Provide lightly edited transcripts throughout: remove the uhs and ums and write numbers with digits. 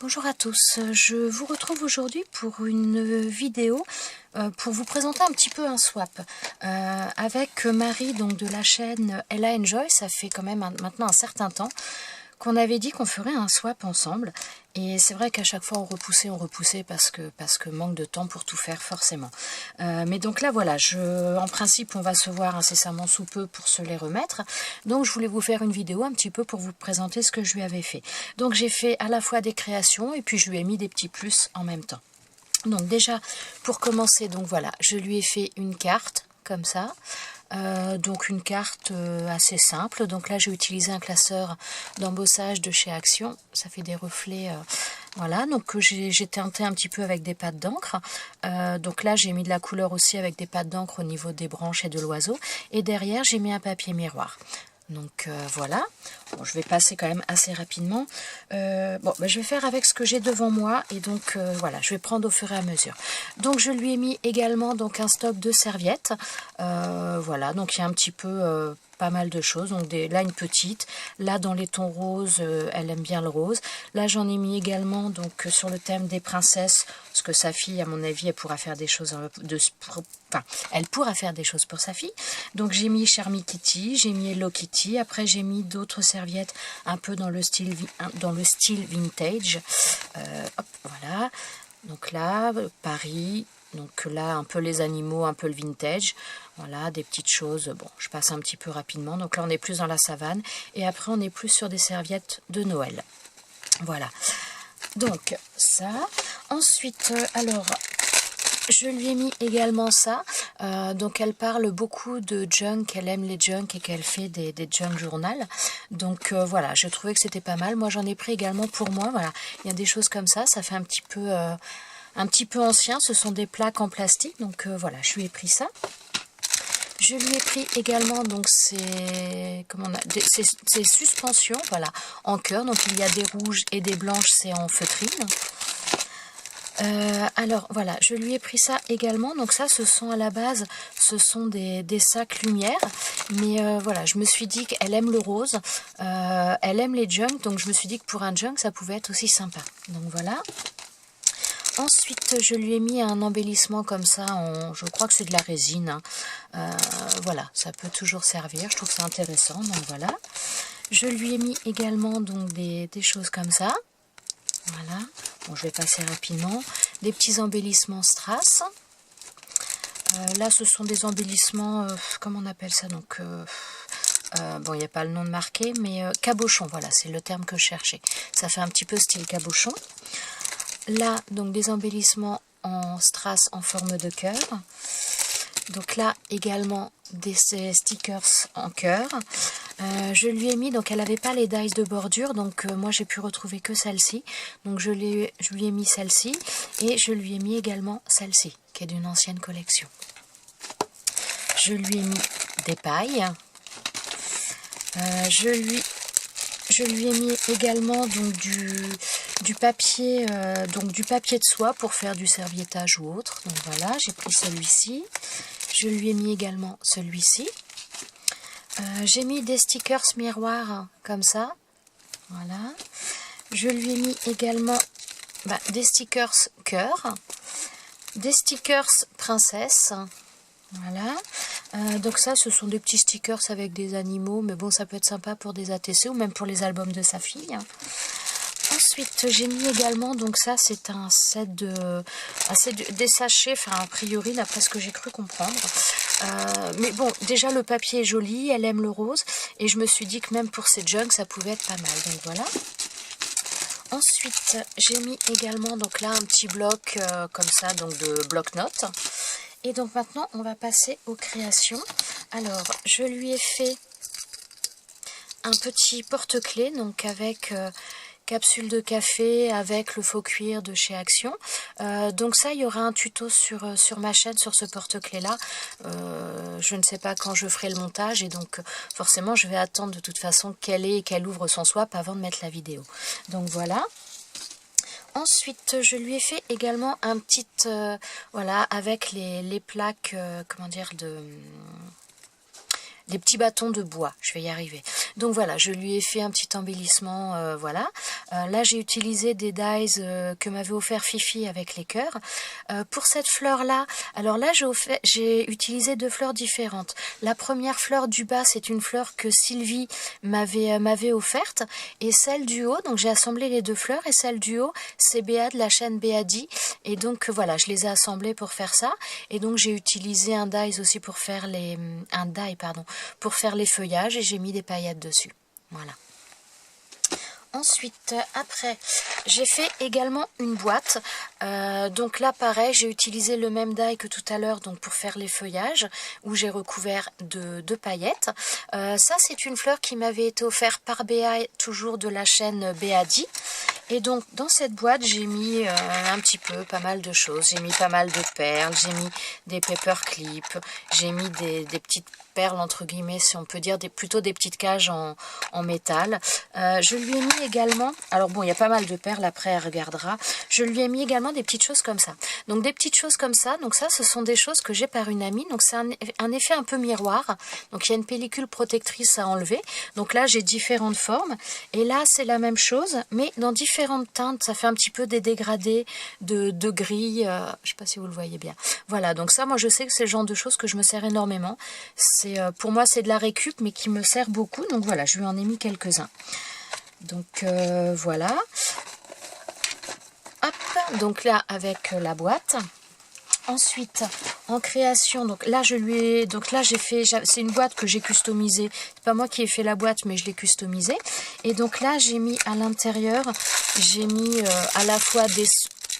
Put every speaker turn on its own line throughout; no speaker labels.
Bonjour à tous, je vous retrouve aujourd'hui pour une vidéo pour vous présenter un petit peu un swap avec Marie, donc de la chaîne Ella Enjoy. Ça fait quand même maintenant un certain temps qu'on avait dit qu'on ferait un swap ensemble, et c'est vrai qu'à chaque fois on repoussait parce que manque de temps pour tout faire forcément. Mais donc là voilà, en principe on va se voir incessamment sous peu pour se les remettre, donc je voulais vous faire une vidéo un petit peu pour vous présenter ce que je lui avais fait. Donc j'ai fait à la fois des créations et puis je lui ai mis des petits plus en même temps. Donc déjà pour commencer, donc voilà, je lui ai fait une carte comme ça. Donc une carte assez simple. Donc là j'ai utilisé un classeur d'embossage de chez Action, ça fait des reflets, voilà. Donc j'ai teinté un petit peu avec des pâtes d'encre. Donc là j'ai mis de la couleur aussi avec des pâtes d'encre au niveau des branches et de l'oiseau, et derrière j'ai mis un papier miroir. Donc voilà, bon, je vais passer quand même assez rapidement. Je vais faire avec ce que j'ai devant moi, et donc voilà, je vais prendre au fur et à mesure. Donc je lui ai mis également donc un stock de serviettes. Voilà, donc il y a un petit peu pas mal de choses. Donc là une petite, là dans les tons roses, elle aime bien le rose. Là j'en ai mis également donc sur le thème des princesses, parce que sa fille, à mon avis, elle pourra faire des choses elle pourra faire des choses pour sa fille. Donc j'ai mis Charmy Kitty, j'ai mis Hello Kitty. Après j'ai mis d'autres serviettes un peu dans le style vintage. Hop, voilà. Donc là Paris. Donc là, un peu les animaux, un peu le vintage. Voilà, des petites choses. Bon, je passe un petit peu rapidement. Donc là, on est plus dans la savane. Et après, on est plus sur des serviettes de Noël. Voilà. Donc, ça. Ensuite, alors, je lui ai mis également ça. Donc, elle parle beaucoup de junk. Elle aime les junk et qu'elle fait des junk journal. Donc, voilà, je trouvais que c'était pas mal. Moi, j'en ai pris également pour moi. Voilà, il y a des choses comme ça. Ça fait un petit peu ancien, ce sont des plaques en plastique, donc voilà, je lui ai pris ça. Je lui ai pris également donc ces suspensions, voilà, en cœur. Donc il y a des rouges et des blanches, c'est en feutrine. Alors voilà, je lui ai pris ça également. Donc ça, ce sont à la base, ce sont des sacs lumière. Mais voilà, je me suis dit qu'elle aime le rose, elle aime les junks, donc je me suis dit que pour un junk, ça pouvait être aussi sympa. Donc voilà. Ensuite, je lui ai mis un embellissement comme ça, je crois que c'est de la résine. Voilà, ça peut toujours servir, je trouve ça intéressant, donc voilà. Je lui ai mis également donc des choses comme ça. Voilà, bon, je vais passer rapidement. Des petits embellissements strass. Là, ce sont des embellissements, comment on appelle ça donc bon, il n'y a pas le nom de marqué, mais cabochon, voilà, c'est le terme que je cherchais. Ça fait un petit peu style cabochon. Là, donc des embellissements en strass en forme de cœur. Donc là, également des stickers en cœur. Je lui ai mis, donc elle n'avait pas les dies de bordure, donc moi j'ai pu retrouver que celle-ci. Donc je lui ai mis celle-ci, et je lui ai mis également celle-ci, qui est d'une ancienne collection. Je lui ai mis des pailles. Je lui ai mis également donc du papier de soie pour faire du serviettage ou autre. Donc voilà, j'ai pris celui-ci. Je lui ai mis également celui-ci. J'ai mis des stickers miroirs comme ça. Voilà. Je lui ai mis également des stickers cœur, des stickers princesse. Voilà. Donc ça, ce sont des petits stickers avec des animaux, mais bon, ça peut être sympa pour des ATC ou même pour les albums de sa fille. Ensuite, j'ai mis également, donc ça, c'est un set des sachets, enfin, a priori, d'après ce que j'ai cru comprendre. Mais bon, déjà, le papier est joli, elle aime le rose, et je me suis dit que même pour ces junks, ça pouvait être pas mal, donc voilà. Ensuite, j'ai mis également, donc là, un petit bloc comme ça, donc de bloc-notes. Et donc maintenant, on va passer aux créations. Alors, je lui ai fait un petit porte-clés, donc avec capsule de café, avec le faux cuir de chez Action. Donc ça, il y aura un tuto sur ma chaîne sur ce porte-clés-là. Je ne sais pas quand je ferai le montage, et donc forcément, je vais attendre de toute façon qu'elle ouvre son swap avant de mettre la vidéo. Donc voilà. Ensuite, je lui ai fait également un petit, voilà, avec les plaques, comment dire, les petits bâtons de bois, je vais y arriver. Donc voilà, je lui ai fait un petit embellissement, voilà, Là j'ai utilisé des dies que m'avait offert Fifi avec les cœurs. Pour cette fleur là, alors là j'ai utilisé deux fleurs différentes. La première fleur du bas, c'est une fleur que Sylvie m'avait offerte, et celle du haut, donc j'ai assemblé les deux fleurs, et celle du haut c'est Béa de la chaîne Béadi, et donc voilà, je les ai assemblées pour faire ça. Et donc j'ai utilisé un die aussi pour faire les feuillages, et j'ai mis des paillettes dessus. Voilà. Ensuite, après, j'ai fait également une boîte. Donc là, pareil, j'ai utilisé le même die que tout à l'heure, donc pour faire les feuillages, où j'ai recouvert de paillettes. Ça, c'est une fleur qui m'avait été offerte par Béa, toujours de la chaîne Béadi. Et donc, dans cette boîte, j'ai mis pas mal de choses. J'ai mis pas mal de perles, j'ai mis des paperclips, j'ai mis des petites perles, entre guillemets, si on peut dire, plutôt des petites cages en métal. Je lui ai mis également, alors bon, il y a pas mal de perles, après elle regardera, je lui ai mis également des petites choses comme ça. Donc des petites choses comme ça, donc ça, ce sont des choses que j'ai par une amie, donc c'est un effet un peu miroir. Donc il y a une pellicule protectrice à enlever. Donc là, j'ai différentes formes, et là, c'est la même chose, mais dans différentes teintes. Ça fait un petit peu des dégradés de gris, je sais pas si vous le voyez bien. Voilà, donc ça, moi, je sais que c'est le genre de choses que je me sers énormément. Pour moi, c'est de la récup, mais qui me sert beaucoup. Donc voilà, je lui en ai mis quelques-uns. Donc voilà. Hop, donc là, avec la boîte. Ensuite, en création, donc là j'ai fait, c'est une boîte que j'ai customisée. C'est pas moi qui ai fait la boîte, mais je l'ai customisée. Et donc là, j'ai mis à l'intérieur, j'ai mis à la fois des...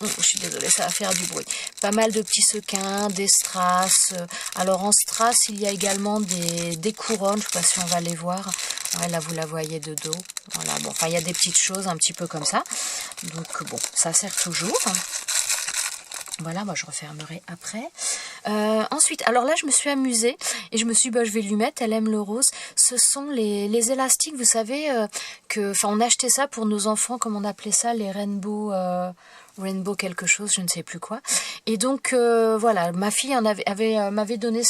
je suis désolée, ça va faire du bruit. Pas mal de petits sequins, des strass. Alors en strass, il y a également des couronnes. Je sais pas si on va les voir. Ouais, là, vous la voyez de dos. Voilà, bon, enfin, il y a des petites choses un petit peu comme ça. Donc bon, ça sert toujours. Voilà, moi je refermerai après. Ensuite, alors là je me suis amusée et je me suis dit, bah, je vais lui mettre, elle aime le rose. Ce sont les élastiques, vous savez, on achetait ça pour nos enfants, comme on appelait ça, les rainbow quelque chose, je ne sais plus quoi. Et donc voilà, ma fille m'avait donné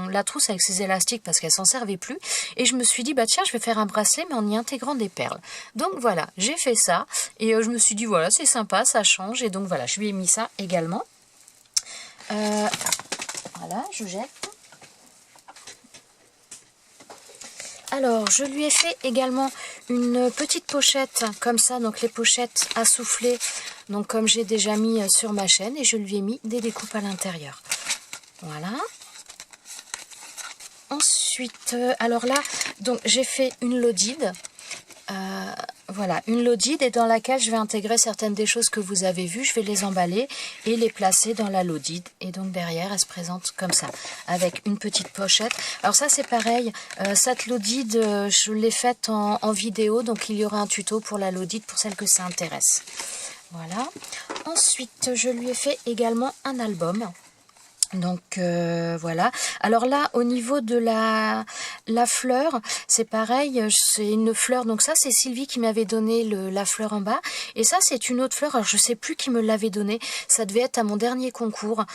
la trousse avec ses élastiques parce qu'elle s'en servait plus. Et je me suis dit, bah tiens, je vais faire un bracelet mais en y intégrant des perles. Donc voilà, j'ai fait ça et je me suis dit, voilà, c'est sympa, ça change. Et donc voilà, je lui ai mis ça également. Voilà, je jette. Alors, je lui ai fait également une petite pochette comme ça, donc les pochettes à souffler, donc comme j'ai déjà mis sur ma chaîne, et je lui ai mis des découpes à l'intérieur. Voilà. Ensuite, alors là, donc j'ai fait une loaded. Voilà, une loaded, et dans laquelle je vais intégrer certaines des choses que vous avez vues. Je vais les emballer et les placer dans la loaded. Et donc derrière, elle se présente comme ça, avec une petite pochette. Alors ça, c'est pareil. Cette loaded, je l'ai faite en vidéo. Donc il y aura un tuto pour la loaded pour celles que ça intéresse. Voilà. Ensuite, je lui ai fait également un album. Donc voilà. Alors là, au niveau de la fleur, c'est pareil, c'est une fleur. Donc ça, c'est Sylvie qui m'avait donné la fleur en bas. Et ça, c'est une autre fleur. Alors je sais plus qui me l'avait donnée. Ça devait être à mon dernier concours.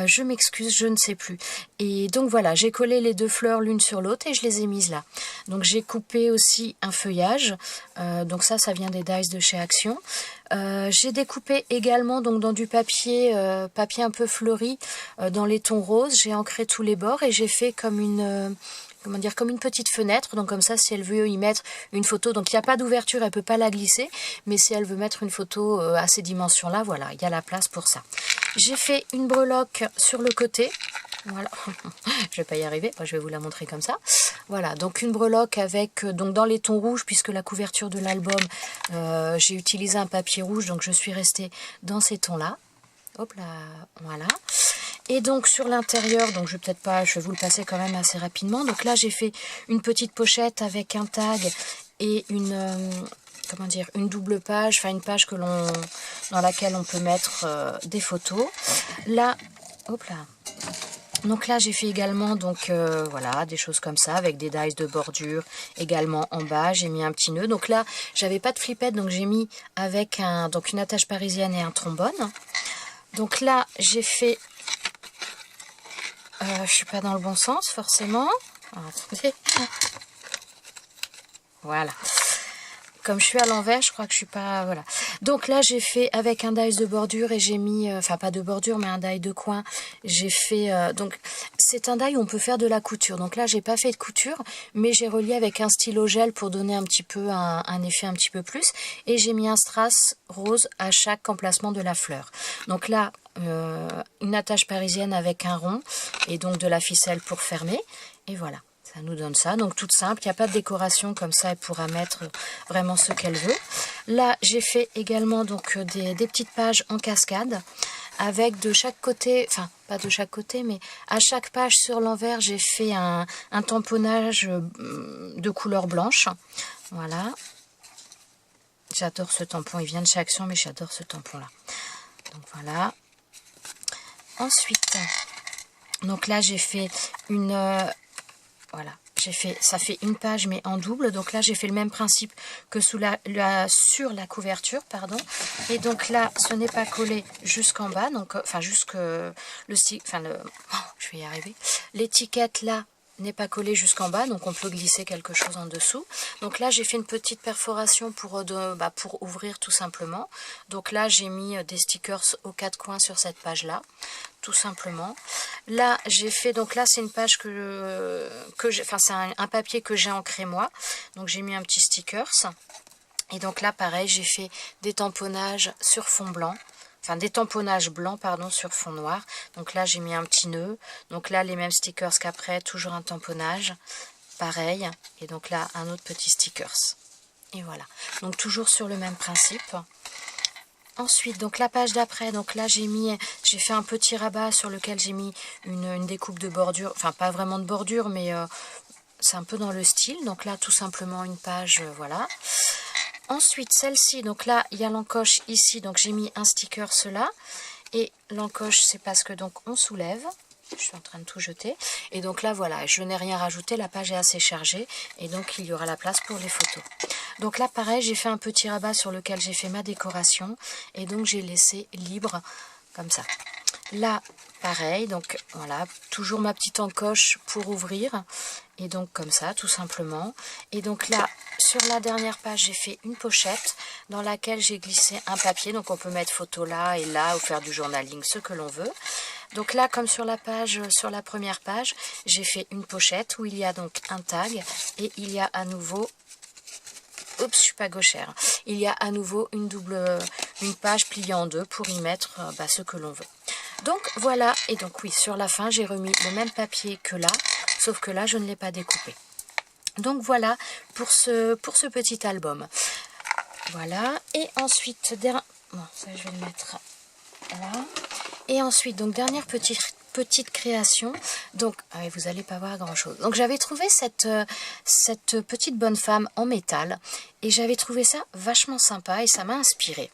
Je m'excuse, je ne sais plus. Et donc voilà, j'ai collé les deux fleurs l'une sur l'autre et je les ai mises là. Donc j'ai coupé aussi un feuillage. Donc ça vient des dies de chez Action. J'ai découpé également donc dans du papier un peu fleuri, dans les tons roses. J'ai ancré tous les bords et j'ai fait comme une comme une petite fenêtre. Donc comme ça, si elle veut y mettre une photo, donc il n'y a pas d'ouverture, elle peut pas la glisser, mais si elle veut mettre une photo à ces dimensions là, voilà, il y a la place pour ça. J'ai fait une breloque sur le côté. Voilà, je vais pas y arriver, je vais vous la montrer comme ça. Voilà, donc une breloque avec, donc dans les tons rouges, puisque la couverture de l'album, j'ai utilisé un papier rouge, donc je suis restée dans ces tons-là. Hop là, voilà. Et donc sur l'intérieur, donc je vais vous le passer quand même assez rapidement. Donc là, j'ai fait une petite pochette avec un tag et une double page, enfin une page dans laquelle on peut mettre des photos. Là, hop là. Donc là, j'ai fait également voilà, des choses comme ça, avec des dies de bordure également en bas. J'ai mis un petit nœud. Donc là, j'avais pas de flippette, donc j'ai mis avec une attache parisienne et un trombone. Donc là, j'ai fait... je suis pas dans le bon sens, forcément. Alors, attendez. Voilà. comme je suis à l'envers, je crois que je suis pas... Voilà. Donc là, j'ai fait avec un die de bordure et j'ai mis... Enfin, pas de bordure, mais un die de coin. J'ai fait... donc, c'est un die où on peut faire de la couture. Donc là, j'ai pas fait de couture, mais j'ai relié avec un stylo gel pour donner un petit peu un effet un petit peu plus. Et j'ai mis un strass rose à chaque emplacement de la fleur. Donc là, une attache parisienne avec un rond et donc de la ficelle pour fermer. Et voilà. Ça nous donne ça, donc toute simple, il n'y a pas de décoration comme ça, elle pourra mettre vraiment ce qu'elle veut. Là, j'ai fait également donc des petites pages en cascade, avec de chaque côté, enfin pas de chaque côté, mais à chaque page sur l'envers, j'ai fait un tamponnage de couleur blanche. Voilà. J'adore ce tampon, il vient de chez Action, mais j'adore ce tampon-là. Donc voilà. Ensuite, donc là, j'ai fait une... Voilà, ça fait une page mais en double. Donc là, j'ai fait le même principe que sur la couverture, pardon. Et donc là, ce n'est pas collé jusqu'en bas, donc enfin jusque je vais y arriver. L'étiquette là n'est pas collée jusqu'en bas, donc on peut glisser quelque chose en dessous. Donc là, j'ai fait une petite perforation pour ouvrir tout simplement. Donc là, j'ai mis des stickers aux quatre coins sur cette page-là. Tout simplement. Là, j'ai fait, donc là, c'est une page c'est un papier que j'ai ancré moi. Donc, j'ai mis un petit stickers. Et donc là, pareil, j'ai fait des tamponnages sur fond blanc. Enfin, des tamponnages blancs, pardon, sur fond noir. Donc là, j'ai mis un petit nœud. Donc là, les mêmes stickers qu'après, toujours un tamponnage. Pareil. Et donc là, un autre petit stickers. Et voilà. Donc, toujours sur le même principe. Ensuite, donc la page d'après, donc là j'ai fait un petit rabat sur lequel j'ai mis une découpe de bordure, enfin pas vraiment de bordure, mais c'est un peu dans le style. Donc là tout simplement une page, voilà. Ensuite celle-ci, donc là il y a l'encoche ici, donc j'ai mis un sticker cela, et l'encoche c'est parce que donc on soulève. Je suis en train de tout jeter. Et donc là, voilà, je n'ai rien rajouté. La page est assez chargée. Et donc, il y aura la place pour les photos. Donc là, pareil, j'ai fait un petit rabat sur lequel j'ai fait ma décoration. Et donc, j'ai laissé libre, comme ça. Là, pareil, donc voilà, toujours ma petite encoche pour ouvrir. Et donc, comme ça, tout simplement. Et donc là, sur la dernière page, j'ai fait une pochette dans laquelle j'ai glissé un papier. Donc, on peut mettre photo là et là ou faire du journaling, ce que l'on veut. Donc là, comme sur la première page, j'ai fait une pochette où il y a donc un tag et il y a à nouveau... Oups, je suis pas gauchère. Il y a à nouveau une page pliée en deux pour y mettre ce que l'on veut. Donc voilà, et donc oui, sur la fin, j'ai remis le même papier que là, sauf que là, je ne l'ai pas découpé. Donc voilà pour ce petit album. Voilà, et ensuite, bon, ça je vais le mettre là. Et ensuite, donc dernière petite création. Donc, vous n'allez pas voir grand chose. Donc j'avais trouvé cette petite bonne femme en métal. Et j'avais trouvé ça vachement sympa et ça m'a inspiré.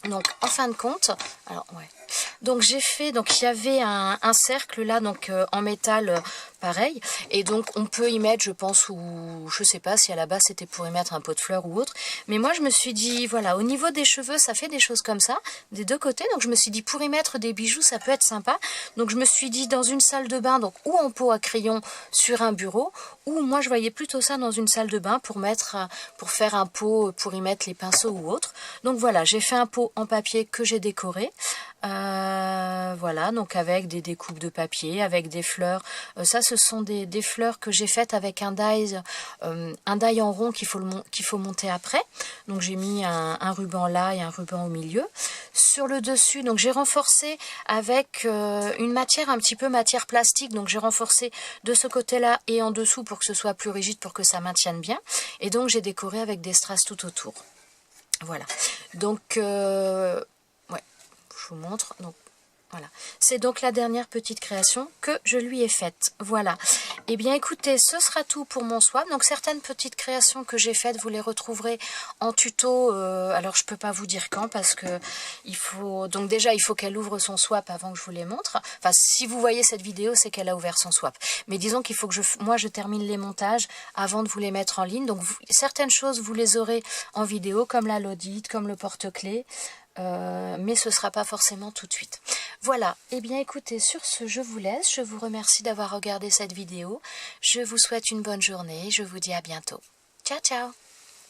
Donc en fin de compte, alors ouais. Donc j'ai fait, donc il y avait un cercle là, donc en métal pareil, et donc on peut y mettre, je pense, ou je sais pas si à la base c'était pour y mettre un pot de fleurs ou autre, mais moi je me suis dit, voilà, au niveau des cheveux, ça fait des choses comme ça, des deux côtés, donc je me suis dit, pour y mettre des bijoux, ça peut être sympa, donc je me suis dit, dans une salle de bain, donc ou en pot à crayon sur un bureau, ou moi je voyais plutôt ça dans une salle de bain pour faire un pot, pour y mettre les pinceaux ou autre, donc voilà, j'ai fait un pot en papier que j'ai décoré, voilà, donc avec des découpes de papier, avec des fleurs. Ça, ce sont des fleurs que j'ai faites avec un die en rond qu'il faut monter après. Donc j'ai mis un ruban là et un ruban au milieu. Sur le dessus, donc j'ai renforcé avec une matière un petit peu matière plastique. Donc j'ai renforcé de ce côté-là et en dessous pour que ce soit plus rigide, pour que ça maintienne bien. Et donc j'ai décoré avec des strass tout autour. Voilà. Donc je vous montre, donc voilà, c'est donc la dernière petite création que je lui ai faite. Voilà, et bien écoutez, ce sera tout pour mon swap. Donc certaines petites créations que j'ai faites, vous les retrouverez en tuto, alors je peux pas vous dire quand, parce que il faut qu'elle ouvre son swap avant que je vous les montre. Enfin, si vous voyez cette vidéo, c'est qu'elle a ouvert son swap, mais disons qu'il faut que moi je termine les montages avant de vous les mettre en ligne. Donc certaines choses vous les aurez en vidéo, comme la Lodite, comme le porte-clés, mais ce ne sera pas forcément tout de suite. Voilà, et bien écoutez, sur ce, je vous laisse. Je vous remercie d'avoir regardé cette vidéo. Je vous souhaite une bonne journée. Je vous dis à bientôt. Ciao, ciao!